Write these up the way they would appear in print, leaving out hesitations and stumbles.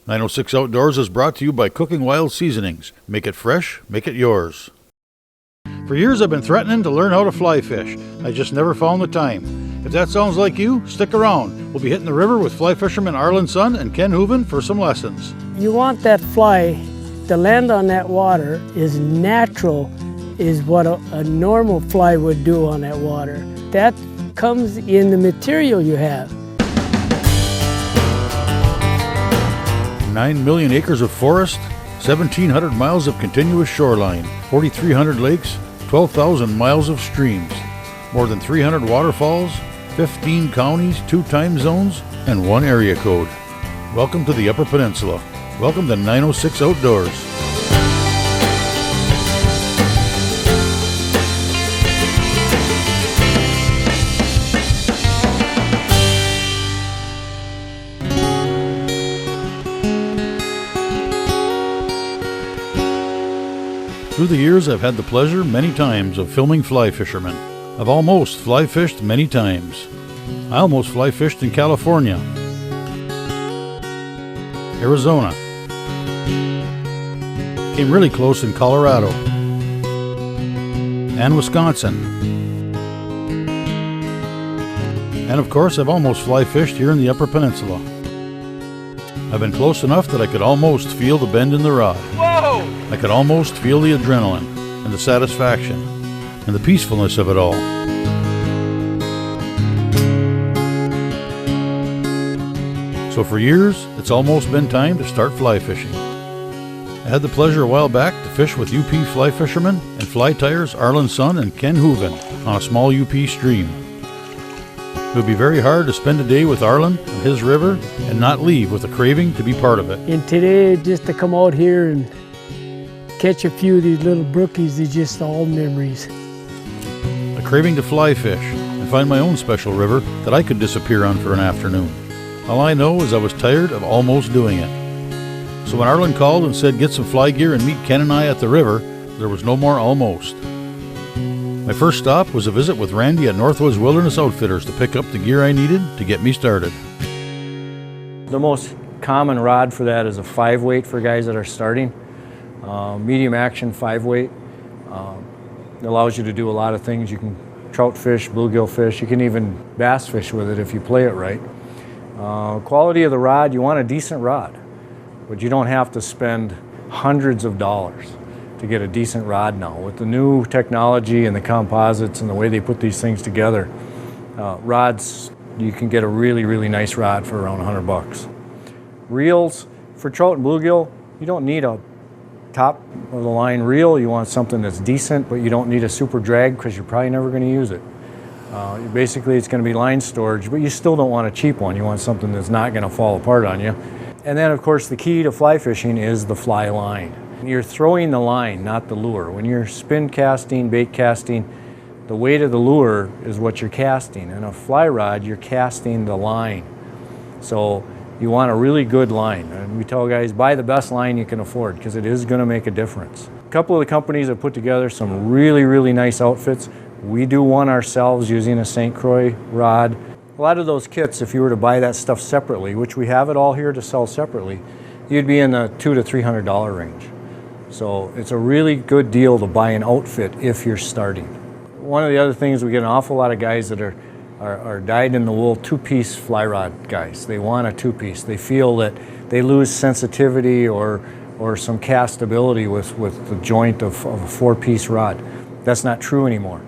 906 Outdoors is brought to you by Cooking Wild Seasonings. Make it fresh, make it yours. For years I've been threatening to learn how to fly fish. I just never found the time. If that sounds like you, stick around. We'll be hitting the river with fly fisherman Arlen Son and Ken Huven for some lessons. You want that fly to land on that water is natural, is what a normal fly would do on that water. That comes in the material you have. 9 million acres of forest, 1,700 miles of continuous shoreline, 4,300 lakes, 12,000 miles of streams, more than 300 waterfalls, 15 counties, 2 time zones, and 1 area code. Welcome to the Upper Peninsula. Welcome to 906 Outdoors. Through the years, I've had the pleasure many times of filming fly fishermen. I've almost fly fished many times. I almost fly fished in California, Arizona, came really close in Colorado, and Wisconsin. And of course, I've almost fly fished here in the Upper Peninsula. I've been close enough that I could almost feel the bend in the rod. Whoa! I could almost feel the adrenaline and the satisfaction and the peacefulness of it all. So for years, it's almost been time to start fly fishing. I had the pleasure a while back to fish with UP fly fishermen and fly tyers Arlen Son and Ken Huven on a small UP stream. It would be very hard to spend a day with Arlen and his river and not leave with a craving to be part of it. And today, just to come out here and catch a few of these little brookies is just all memories. A craving to fly fish and find my own special river that I could disappear on for an afternoon. All I know is I was tired of almost doing it. So when Arlen called and said get some fly gear and meet Ken and I at the river, there was no more almost. My first stop was a visit with Randy at Northwoods Wilderness Outfitters to pick up the gear I needed to get me started. The most common rod for that is a 5-weight for guys that are starting. Medium action 5-weight. It allows you to do a lot of things. You can trout fish, bluegill fish, you can even bass fish with it if you play it right. Quality of the rod, you want a decent rod, but you don't have to spend hundreds of dollars to get a decent rod now. With the new technology and the composites and the way they put these things together, rods, you can get a really, really nice rod for around $100. Reels, for trout and bluegill, you don't need a top of the line reel. You want something that's decent, but you don't need a super drag because you're probably never going to use it. Basically, it's going to be line storage, but you still don't want a cheap one. You want something that's not going to fall apart on you. And then, of course, the key to fly fishing is the fly line. You're throwing the line, not the lure. When you're spin casting, bait casting, the weight of the lure is what you're casting. In a fly rod, you're casting the line. So you want a really good line. And we tell guys, buy the best line you can afford because it is going to make a difference. A couple of the companies have put together some really, really nice outfits. We do one ourselves using a St. Croix rod. A lot of those kits, if you were to buy that stuff separately, which we have it all here to sell separately, you'd be in the $200 to $300 range. So it's a really good deal to buy an outfit if you're starting. One of the other things, we get an awful lot of guys that are dyed-in-the-wool 2-piece fly rod guys. They want a 2-piece. They feel that they lose sensitivity or some castability with the joint of a 4-piece rod. That's not true anymore.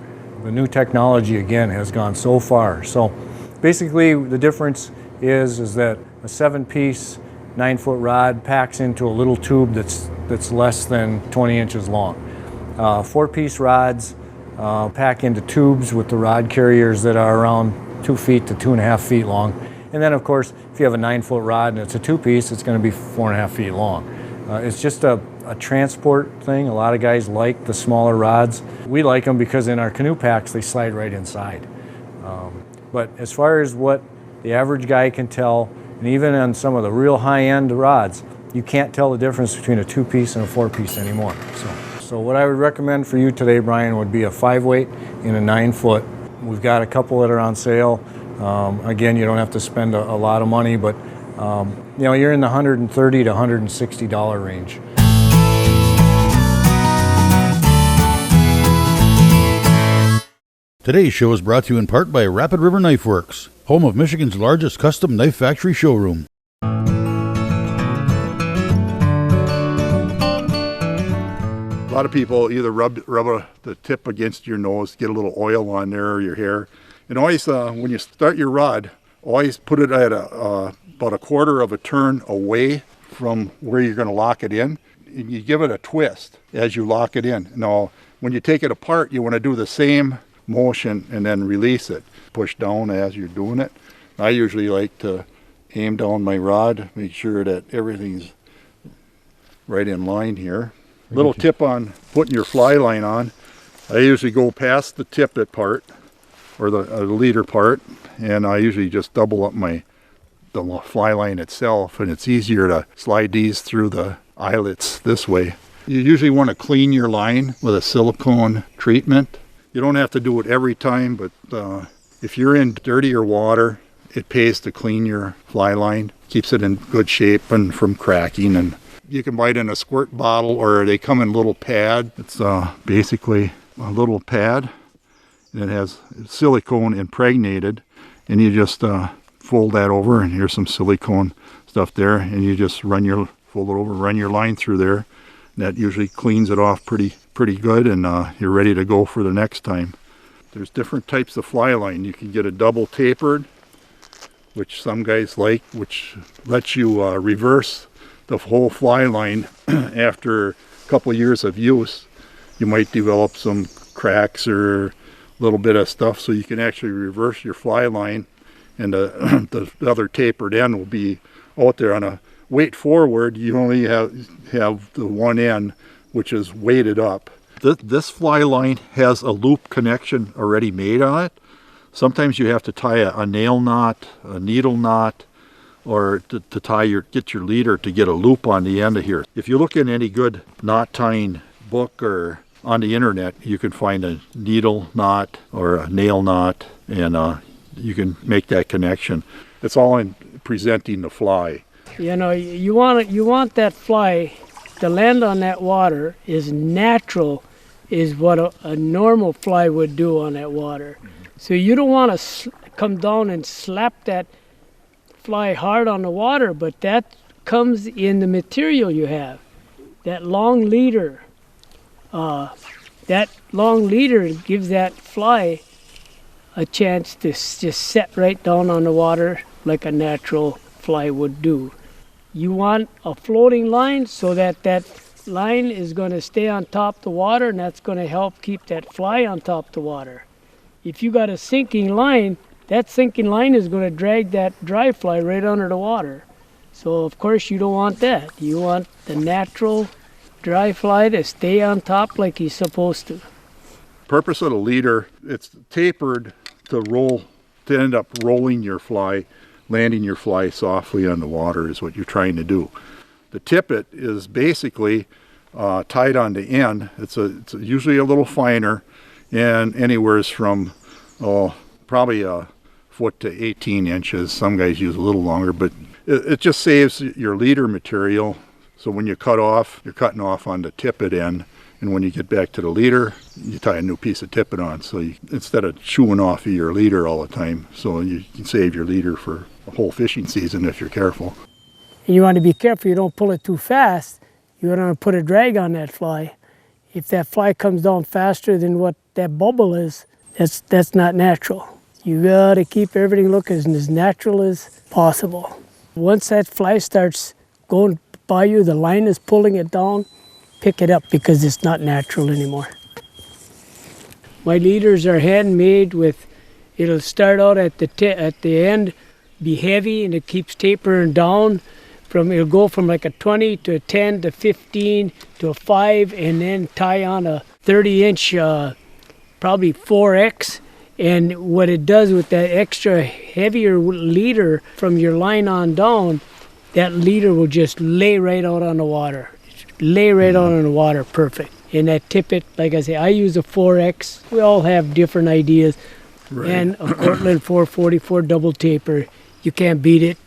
The new technology, again, has gone so far. So basically, the difference is that a 7-piece, 9-foot rod packs into a little tube that's less than 20 inches long. 4-piece rods pack into tubes with the rod carriers that are around 2 feet to 2.5 feet long. And then, of course, if you have a 9-foot rod and it's a 2-piece, it's going to be 4.5 feet long. It's just a transport thing. A lot of guys like the smaller rods. We like them because in our canoe packs, they slide right inside. But as far as what the average guy can tell, and even on some of the real high-end rods, you can't tell the difference between a 2-piece and a 4-piece anymore. So what I would recommend for you today, Brian, would be a 5-weight in a 9-foot. We've got a couple that are on sale. Again, you don't have to spend a lot of money, but You're in the $130 to $160 range. Today's show is brought to you in part by Rapid River Knife Works, home of Michigan's largest custom knife factory showroom. A lot of people either rub the tip against your nose, get a little oil on there or your hair. And always, when you start your rod, always put it at about a quarter of a turn away from where you're going to lock it in. And you give it a twist as you lock it in. Now, when you take it apart, you want to do the same motion and then release it. Push down as you're doing it. I usually like to aim down my rod, make sure that everything's right in line here. Little tip on putting your fly line on. I usually go past the tippet part or the leader part, and I usually just double up the fly line itself, and it's easier to slide these through the eyelets this way. You usually want to clean your line with a silicone treatment. You don't have to do it every time, but if you're in dirtier water, it pays to clean your fly line. Keeps it in good shape and from cracking. And you can buy it in a squirt bottle, or they come in little pad. It's basically a little pad, and it has silicone impregnated. And you just fold that over, and here's some silicone stuff there. And you just fold it over, run your line through there. And that usually cleans it off pretty good, and you're ready to go for the next time. There's different types of fly line. You can get a double tapered, which some guys like, which lets you reverse the whole fly line after a couple of years of use. You might develop some cracks or a little bit of stuff, so you can actually reverse your fly line, and the other tapered end will be out there on a weight forward. You only have the one end, which is weighted up. This fly line has a loop connection already made on it. Sometimes you have to tie a nail knot, a needle knot, or to get your leader to get a loop on the end of here. If you look in any good knot tying book or on the internet, you can find a needle knot or a nail knot, and you can make that connection. It's all in presenting the fly. You want that fly to land on that water is natural, is what a normal fly would do on that water. So you don't want to come down and slap that fly hard on the water, but that comes in the material you have. That long leader, gives that fly a chance to just set right down on the water like a natural fly would do. You want a floating line so that line is going to stay on top of the water, and that's going to help keep that fly on top of the water. If you got a sinking line, that sinking line is going to drag that dry fly right under the water. So of course you don't want that. You want the natural dry fly to stay on top like he's supposed to. Purpose of the leader, it's tapered to end up rolling your fly, landing your fly softly on the water is what you're trying to do. The tippet is basically tied on the end. It's usually a little finer, and anywhere from probably a foot to 18 inches. Some guys use a little longer, but it just saves your leader material. So when you cut off, you're cutting off on the tippet end, and when you get back to the leader, you tie a new piece of tippet on. So instead of chewing off of your leader all the time, so you can save your leader for a whole fishing season if you're careful. And you want to be careful you don't pull it too fast. You want to put a drag on that fly. If that fly comes down faster than what that bubble is, that's not natural. You got to keep everything looking as natural as possible. Once that fly starts going by you, the line is pulling it down, pick it up because it's not natural anymore. My leaders are handmade it'll start out at the end, be heavy, and it keeps tapering down. It'll go from like a 20 to a 10 to 15 to a 5, and then tie on a 30-inch, probably 4X. And what it does with that extra heavier leader from your line on down, that leader will just lay right out on the water. Lay right out on the water, perfect. And that tippet, like I say, I use a 4X. We all have different ideas. Right. And a Cortland 444 double taper. You can't beat it.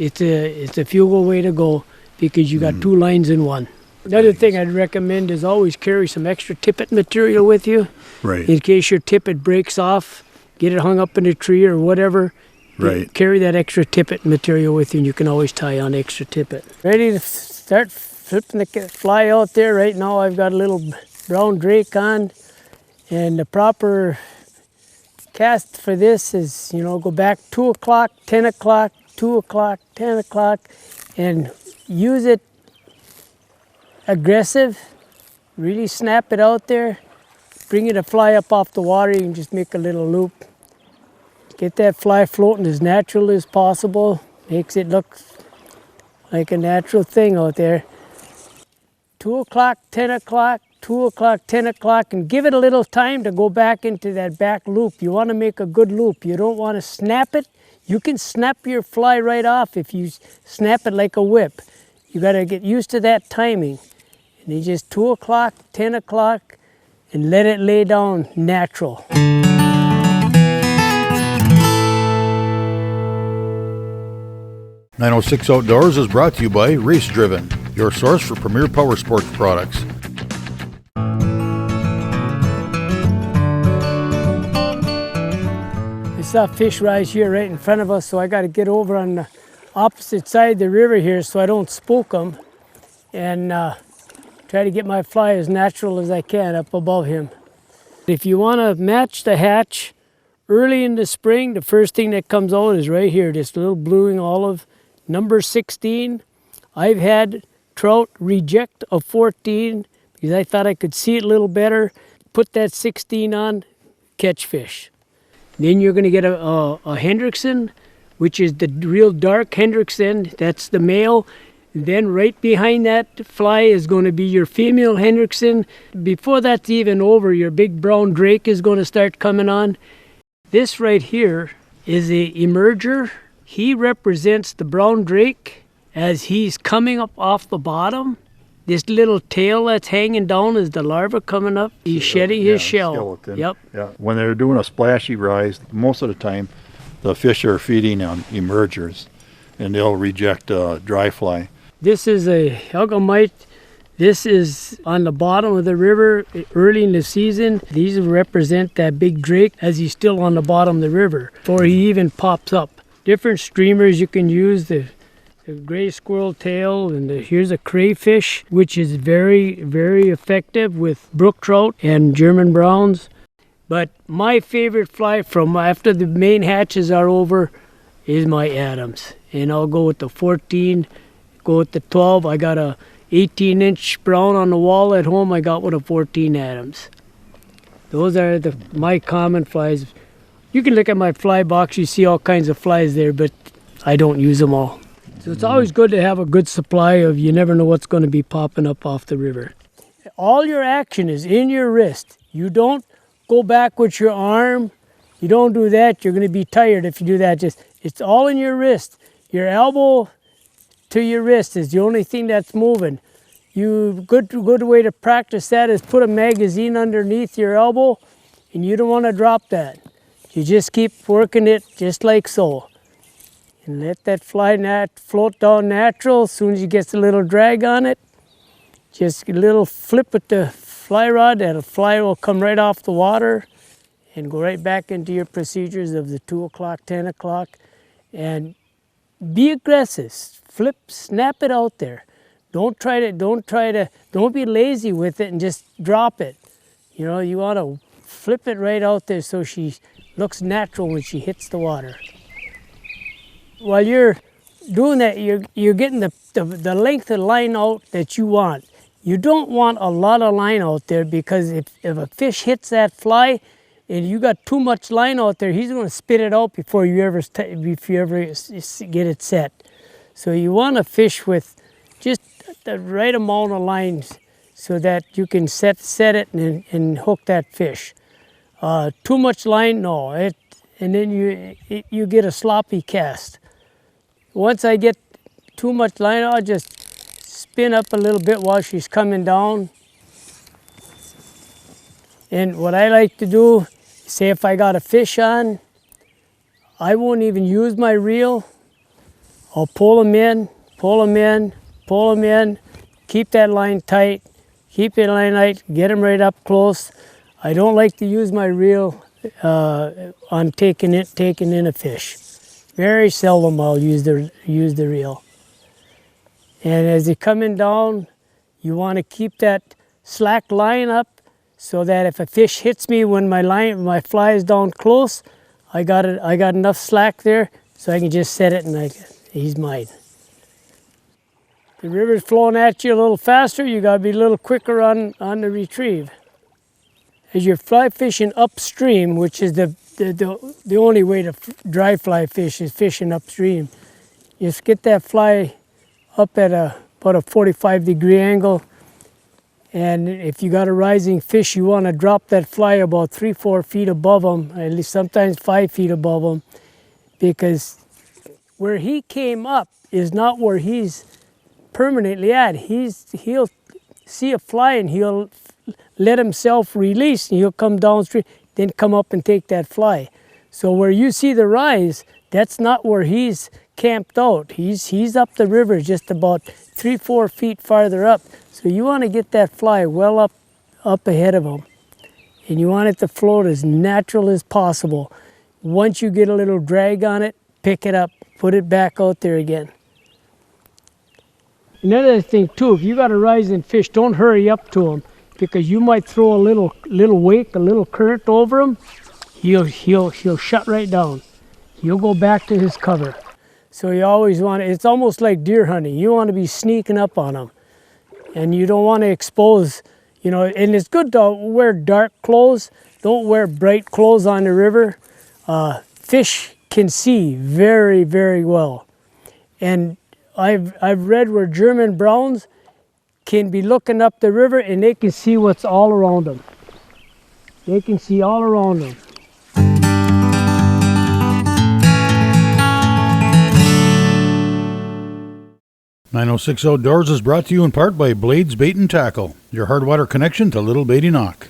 it's a fugal way to go because you got two lines in one. Another thing I'd recommend is always carry some extra tippet material with you. Right. In case your tippet breaks off, get it hung up in a tree or whatever. Right. Carry that extra tippet material with you, and you can always tie on extra tippet. Ready to start flipping the fly out there. Right now I've got a little brown drake on, and the proper cast for this is, go back 2 o'clock, 10 o'clock, 2 o'clock, 10 o'clock, and use it aggressive. Really snap it out there. Bring it a fly up off the water. You can just make a little loop. Get that fly floating as natural as possible. Makes it look like a natural thing out there. 2 o'clock, 10 o'clock, 2 o'clock, 10 o'clock, and give it a little time to go back into that back loop. You want to make a good loop. You don't want to snap it. You can snap your fly right off if you snap it like a whip. You got to get used to that timing. And you just 2 o'clock, 10 o'clock, and let it lay down natural. .906 Outdoors is brought to you by Race Driven, your source for premier power sports products. I saw fish rise here right in front of us, so I got to get over on the opposite side of the river here so I don't spook them, and try to get my fly as natural as I can up above him. If you want to match the hatch early in the spring, the first thing that comes out is right here, this little bluing olive, number 16. I've had trout reject a 14 because I thought I could see it a little better. Put that 16 on, catch fish. Then you're going to get a Hendrickson, which is the real dark Hendrickson. That's the male. Then right behind that fly is going to be your female Hendrickson. Before that's even over, your big brown drake is going to start coming on. This right here is a emerger. He represents the brown drake as he's coming up off the bottom. This little tail that's hanging down is the larva coming up. He's shedding his shell. Skeleton. Yep. Yeah. When they're doing a splashy rise, most of the time the fish are feeding on emergers and they'll reject dry fly. This is a hellgramite. This is on the bottom of the river early in the season. These represent that big drake as he's still on the bottom of the river before he even pops up. Different streamers you can use, the gray squirrel tail, and here's a crayfish, which is very, very effective with brook trout and German browns. But my favorite fly from after the main hatches are over is my Adams. And I'll go with the 14, go with the 12. I got a 18-inch brown on the wall at home. I got with a 14 Adams. Those are my common flies. You can look at my fly box, you see all kinds of flies there, but I don't use them all. So it's always good to have a good supply of, you never know what's going to be popping up off the river. All your action is in your wrist. You don't go back with your arm. You don't do that. You're going to be tired if you do that. It's all in your wrist. Your elbow to your wrist is the only thing that's moving. Good way to practice that is put a magazine underneath your elbow, and you don't want to drop that. You just keep working it just like so. And let that fly float down natural. As soon as you get a little drag on it, just a little flip with the fly rod, and a fly will come right off the water and go right back into your procedures of the 2 o'clock, 10 o'clock. And be aggressive. Flip, snap it out there. Don't be lazy with it and just drop it. You want to flip it right out there so she looks natural when she hits the water. While you're doing that, you're getting the length of line out that you want. You don't want a lot of line out there, because if a fish hits that fly and you got too much line out there, he's going to spit it out before you ever get it set. So you want to fish with just the right amount of lines so that you can set it and hook that fish. Too much line, no, and then you get a sloppy cast. Once I get too much line, I'll just spin up a little bit while she's coming down. And what I like to do, say if I got a fish on, I won't even use my reel. I'll pull them in, pull them in, pull them in, keep that line tight, keep the line tight, get them right up close. I don't like to use my reel on taking in a fish. Very seldom I'll use the reel. And as you're coming down, you want to keep that slack line up so that if a fish hits me when my fly is down close, I got enough slack there so I can just set it and he's mine. The river's flowing at you a little faster, you got to be a little quicker on the retrieve. As you're fly fishing upstream, which is the only way to dry fly fish is fishing upstream, just get that fly up at about a 45-degree angle, and if you got a rising fish, you want to drop that fly about 3-4 feet above them, at least sometimes 5 feet above them, because where he came up is not where he's permanently at. He'll see a fly and he'll let himself release and he'll come downstream, then come up and take that fly. So where you see the rise, that's not where he's camped out. He's up the river just about 3-4 feet farther up. So you want to get that fly well up ahead of him. And you want it to float as natural as possible. Once you get a little drag on it, pick it up, put it back out there again. Another thing too, if you got a rising fish, don't hurry up to him, because you might throw a little wake, a little current over him. He'll shut right down. He'll go back to his cover. So you always want to, it's almost like deer hunting. You want to be sneaking up on them. And you don't want to expose, and it's good to wear dark clothes. Don't wear bright clothes on the river. Fish can see very, very well. And I've read where German browns can be looking up the river and they can see what's all around them. They can see all around them. .906 Outdoors is brought to you in part by Blades Bait and Tackle, your hardwater connection to Little Beatty Knock.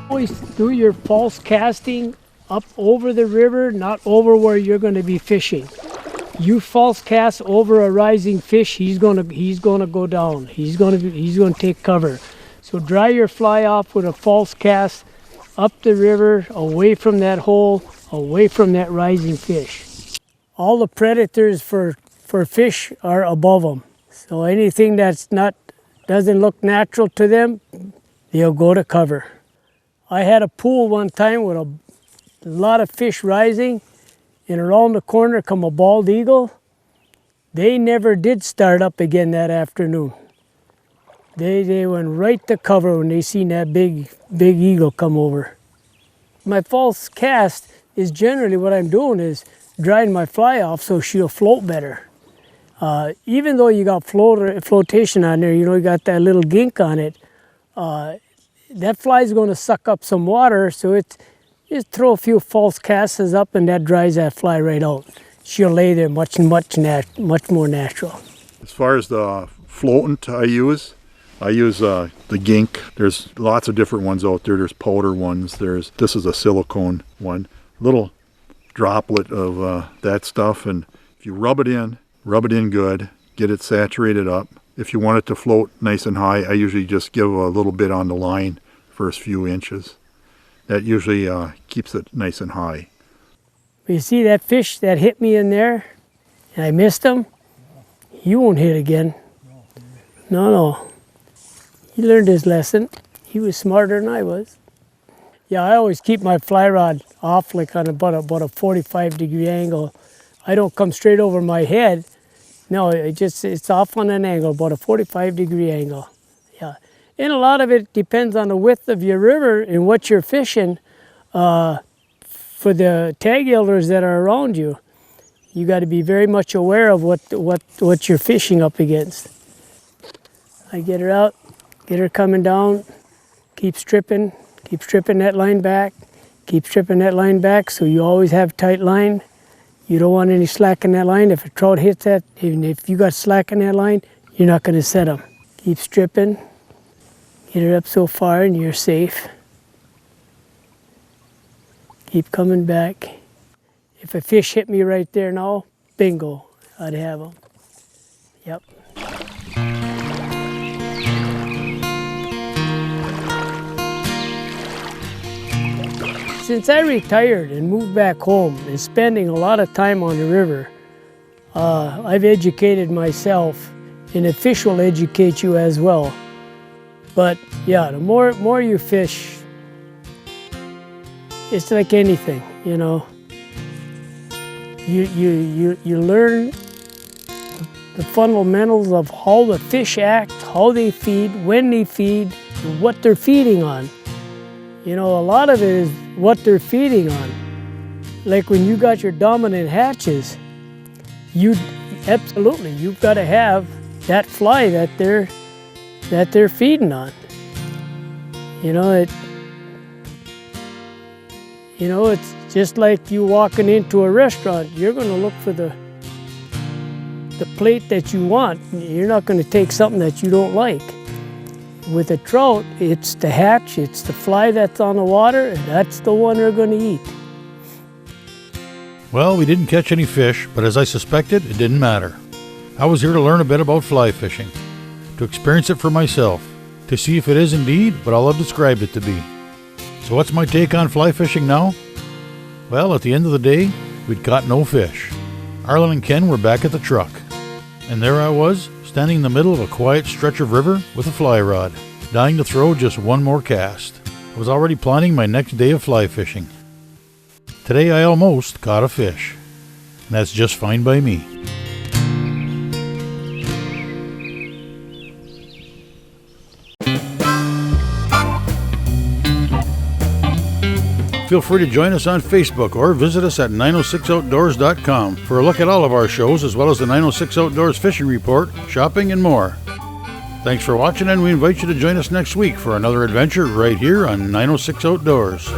Always do your false casting up over the river, not over where you're going to be fishing. You false cast over a rising fish, he's going to go down. He's going to take cover. So dry your fly off with a false cast up the river, away from that hole, away from that rising fish. All the predators for fish are above them. So anything doesn't look natural to them, they'll go to cover. I had a pool one time with a lot of fish rising, and around the corner come a bald eagle. They never did start up again that afternoon. They went right to cover when they seen that big eagle come over. My false cast is generally what I'm doing is drying my fly off so she'll float better. Even though you got flotation on there, you got that little gink on it, that fly's going to suck up some water, so just throw a few false casts up and that dries that fly right out. She'll lay there much more natural. As far as the floatant I use the gink. There's lots of different ones out there. There's powder ones. This is a silicone one. Little droplet of that stuff, and if you rub it in good, get it saturated up. If you want it to float nice and high, I usually just give a little bit on the line, first few inches. That usually keeps it nice and high. You see that fish that hit me in there, and I missed him? He won't hit again. No. He learned his lesson. He was smarter than I was. Yeah, I always keep my fly rod off like on about a 45-degree angle. I don't come straight over my head. No, it's off on an angle, about a 45-degree angle. Yeah, and a lot of it depends on the width of your river and what you're fishing. For the tag elders that are around you, you got to be very much aware of what you're fishing up against. I get her out, get her coming down, keep stripping that line back, so you always have tight line. You don't want any slack in that line. If a trout hits that, even if you got slack in that line, you're not going to set them. Keep stripping, get her up so far and you're safe. keep coming back. If a fish hit me right there now, bingo, I'd have them. Yep. Since I retired and moved back home and spending a lot of time on the river, I've educated myself, and the fish will educate you as well. But yeah, the more you fish, it's like anything, you know. You learn the fundamentals of how the fish act, how they feed, when they feed, and what they're feeding on. You know, a lot of it is what they're feeding on. Like when you got your dominant hatches, you've got to have that fly that they're feeding on. It's just like you walking into a restaurant. You're going to look for the plate that you want. You're not going to take something that you don't like. With a trout, it's the hatch, it's the fly that's on the water, and that's the one they're going to eat. Well, we didn't catch any fish, but as I suspected, it didn't matter. I was here to learn a bit about fly fishing, to experience it for myself, to see if it is indeed what all I've described it to be. So what's my take on fly fishing now? Well, at the end of the day, we'd caught no fish. Arlen and Ken were back at the truck, and there I was, standing in the middle of a quiet stretch of river with a fly rod, dying to throw just one more cast. I was already planning my next day of fly fishing. Today I almost caught a fish, and that's just fine by me. Feel free to join us on Facebook or visit us at 906outdoors.com for a look at all of our shows, as well as the 906 Outdoors Fishing Report, shopping, and more. Thanks for watching, and we invite you to join us next week for another adventure right here on 906 Outdoors.